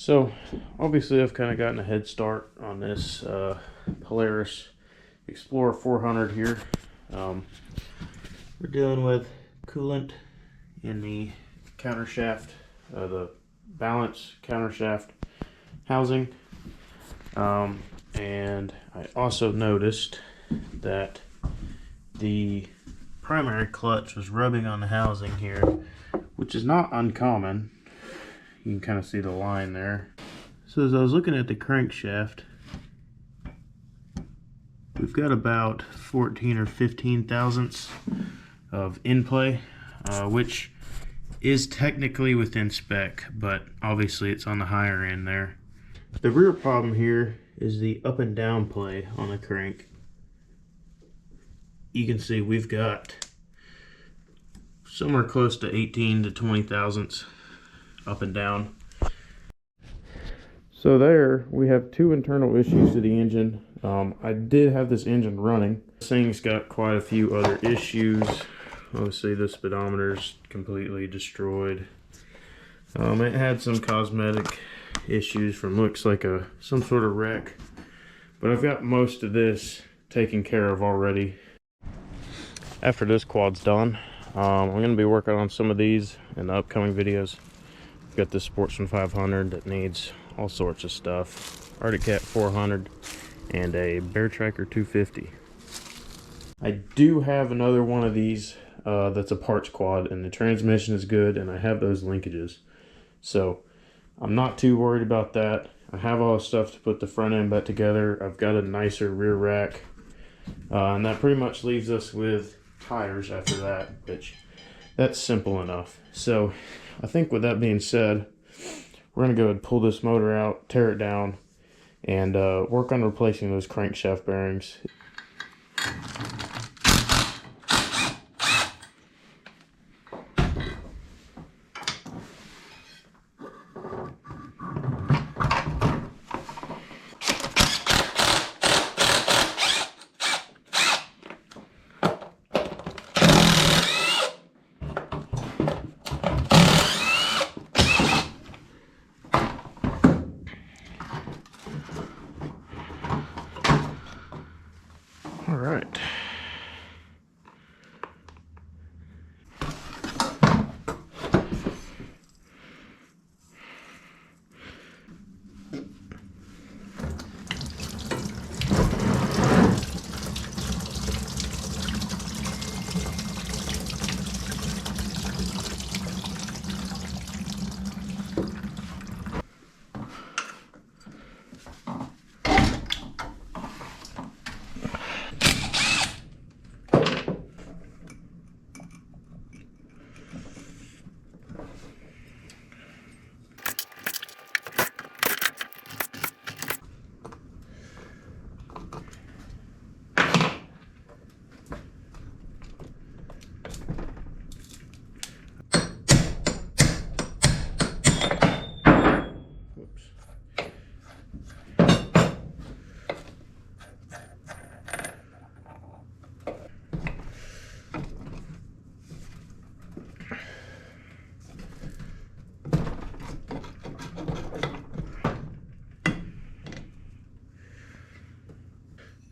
So obviously I've kind of gotten a head start on this Polaris Xplorer 400 here. We're dealing with coolant in the countershaft, the balance countershaft housing. And I also noticed that the primary clutch was rubbing on the housing here, which is not uncommon. You can kind of see the line there. So as I was looking at the crankshaft, we've got about 14 or 15 thousandths of in play, which is technically within spec, but obviously it's on the higher end there. The real problem here is the up and down play on the crank. You can see we've got somewhere close to 18 to 20 thousandths up and down. So there we have two internal issues to the engine. I did have this engine running. This thing's got quite a few other issues. Obviously the speedometer's completely destroyed. It had some cosmetic issues from looks like some sort of wreck, but I've got most of this taken care of already. After this quad's done, I'm going to be working on some of these in the upcoming videos. I've got this Sportsman 500 that needs all sorts of stuff, Arctic Cat 400, and a Bear Tracker 250. I do have another one of these that's a parts quad, and the transmission is good, and I have those linkages, so I'm not too worried about that. I have all the stuff to put the front end back together. I've got a nicer rear rack, and that pretty much leaves us with tires after that, which that's simple enough. So I think with that being said, we're going to go ahead and pull this motor out, tear it down, and work on replacing those crankshaft bearings. All right.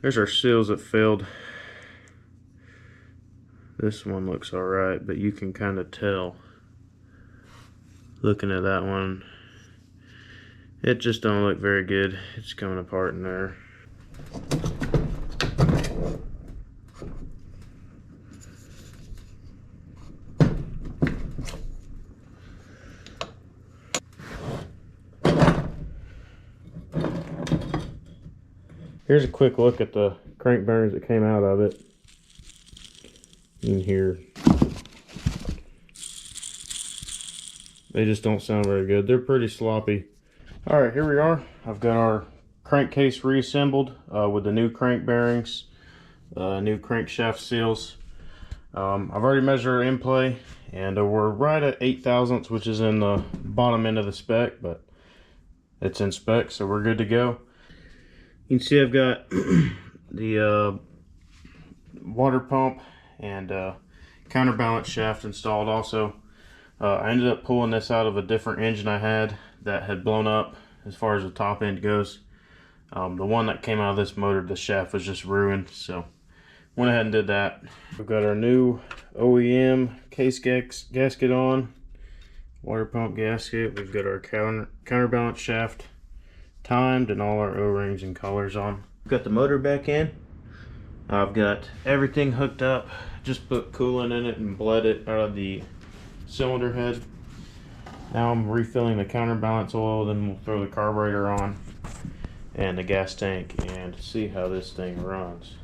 There's our seals that failed. This one looks alright, but you can kind of tell looking at that one, it just don't look very good. It's coming apart in there. Here's a quick look at the crank bearings that came out of it. In here, they just don't sound very good. They're pretty sloppy. All right, here we are. I've got our crankcase reassembled with the new crank bearings, new crankshaft seals. I've already measured our in play, and we're right at 8 thousandths, which is in the bottom end of the spec, but it's in spec, so we're good to go. You can see I've got the water pump and counterbalance shaft installed also. I ended up pulling this out of a different engine I had that had blown up as far as the top end goes. The one that came out of this motor, the shaft was just ruined, so went ahead and did that. We've got our new OEM case gasket on, water pump gasket. We've got our counterbalance shaft timed and all our O-rings and collars on. We've got the motor back in. I've got everything hooked up. Just put coolant in it and bled it out of the cylinder head. Now I'm refilling the counterbalance oil, then we'll throw the carburetor on and the gas tank and see how this thing runs.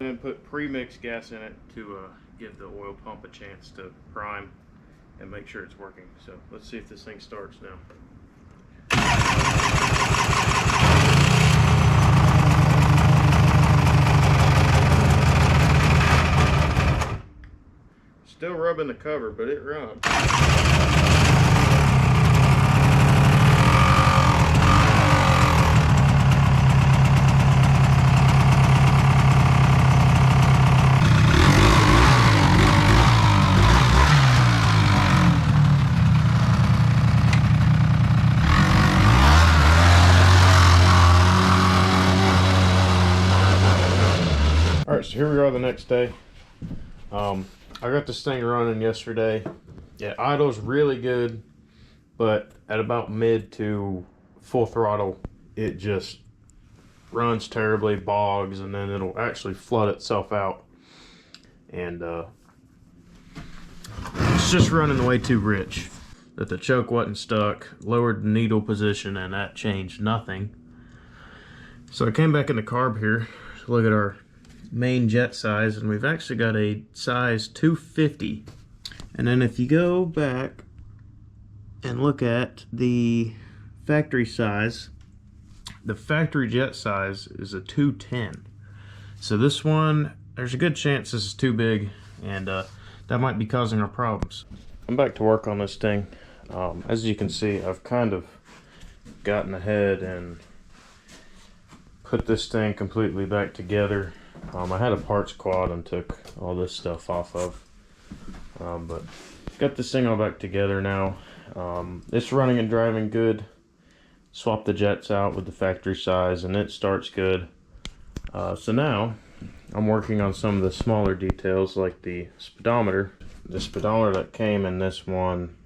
And put pre-mixed gas in it to give the oil pump a chance to prime and make sure it's working. So let's see if this thing starts now. Still rubbing the cover, but it runs. Alright, so here we are the next day. I got this thing running yesterday. Yeah, idle's really good, but at about mid to full throttle, it just runs terribly, bogs, and then it'll actually flood itself out. And it's just running way too rich. That the choke wasn't stuck, lowered the needle position, and that changed nothing. So I came back in the carb here to look at our main jet size, and we've actually got a size 250. And then if you go back and look at the factory size, the factory jet size is a 210. So this one, there's a good chance this is too big, and that might be causing our problems. I'm back to work on this thing. As you can see, I've kind of gotten ahead and put this thing completely back together. I had a parts quad and took all this stuff off of, but got this thing all back together now. It's running and driving good. Swapped the jets out with the factory size and it starts good. So now I'm working on some of the smaller details like the speedometer. The speedometer that came in this one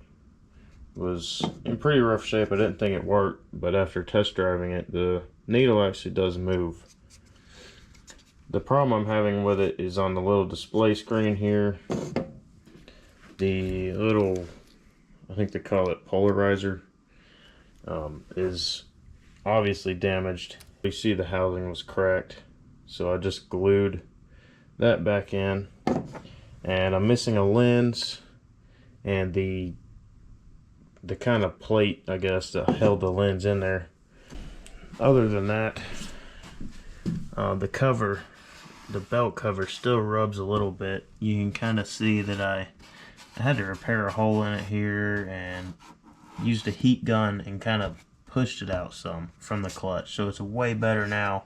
was in pretty rough shape. I didn't think it worked, but after test driving it, the needle actually does move. The problem I'm having with it is on the little display screen here. The little, I think they call it polarizer, is obviously damaged. You see the housing was cracked, so I just glued that back in. And I'm missing a lens and the kind of plate, I guess, that held the lens in there. Other than that, the cover, the belt cover still rubs a little bit. You can kind of see that I had to repair a hole in it here and used a heat gun and kind of pushed it out some from the clutch. So it's way better now.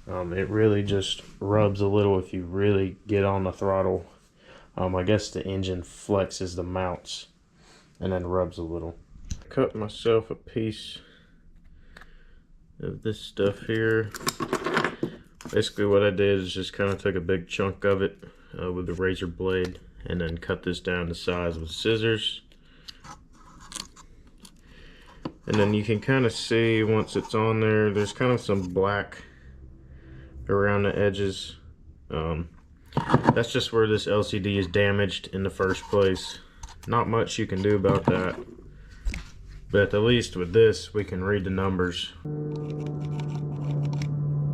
It really just rubs a little if you really get on the throttle. I guess the engine flexes the mounts and then rubs a little. Cut myself a piece of this stuff here. Basically what I did is just kind of took a big chunk of it with the razor blade and then cut this down to size with scissors. And then you can kind of see once it's on there, there's kind of some black around the edges. That's just where this LCD is damaged in the first place. Not much you can do about that. But at least with this, we can read the numbers.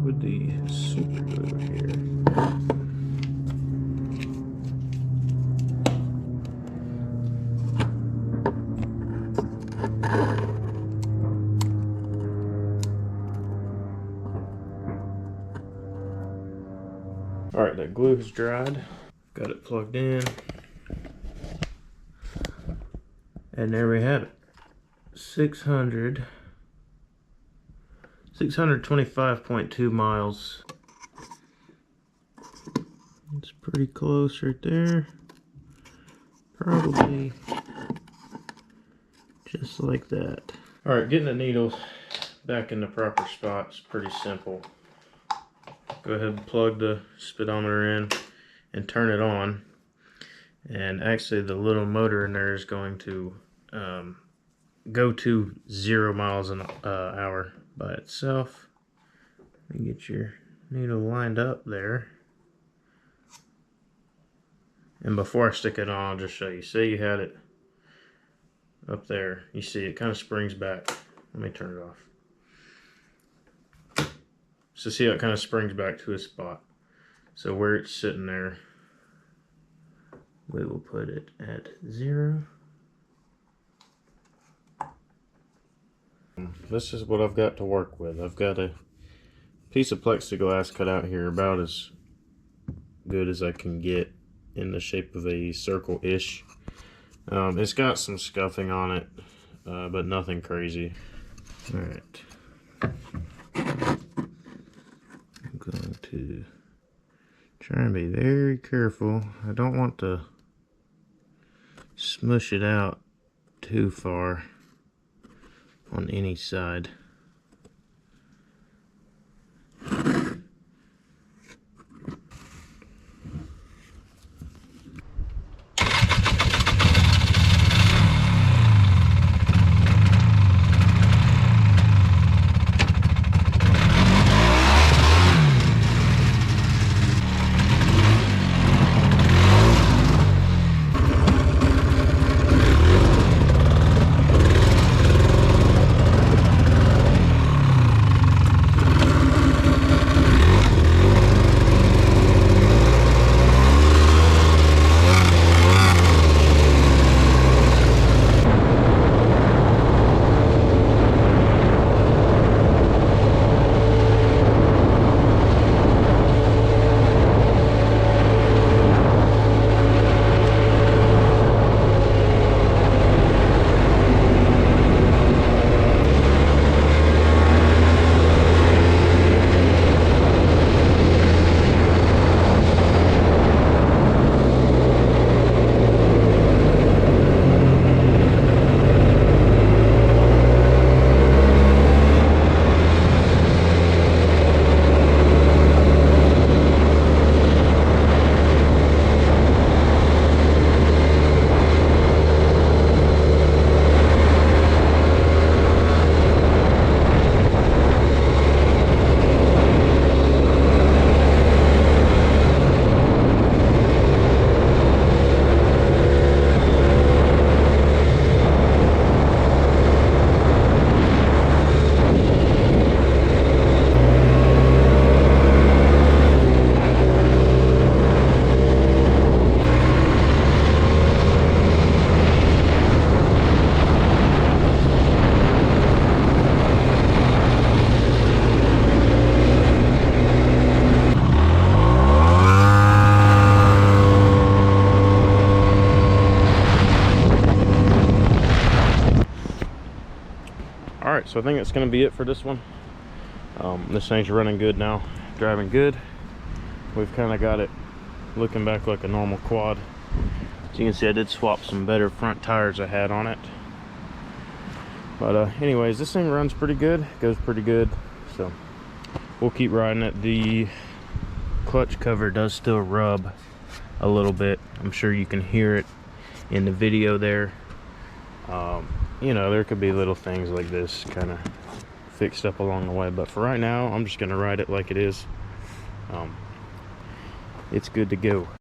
With the super glue here. Alright, that glue has dried. Got it plugged in. And there we have it. 625.2 miles. It's pretty close right there. Probably just like that. Alright, getting the needles back in the proper spot is pretty simple. Go ahead and plug the speedometer in and turn it on. And actually the little motor in there is going to go to 0 miles an hour by itself. Let me get your needle lined up there. And before I stick it on, I'll just show you. Say you had it up there. You see it kind of springs back. Let me turn it off. So see how it kind of springs back to a spot. So where it's sitting there, we will put it at 0. This is what I've got to work with. I've got a piece of plexiglass cut out here about as good as I can get in the shape of a circle-ish. It's got some scuffing on it, but nothing crazy. Alright. I'm going to try and be very careful. I don't want to smush it out too far on any side. Alright, so I think that's going to be it for this one. This thing's running good now, driving good. We've kind of got it looking back like a normal quad. As you can see, I did swap some better front tires I had on it. But anyways, this thing runs pretty good, goes pretty good, so we'll keep riding it. The clutch cover does still rub a little bit. I'm sure you can hear it in the video there. You know, there could be little things like this kind of fixed up along the way, but for right now I'm just gonna ride it like it is. It's good to go.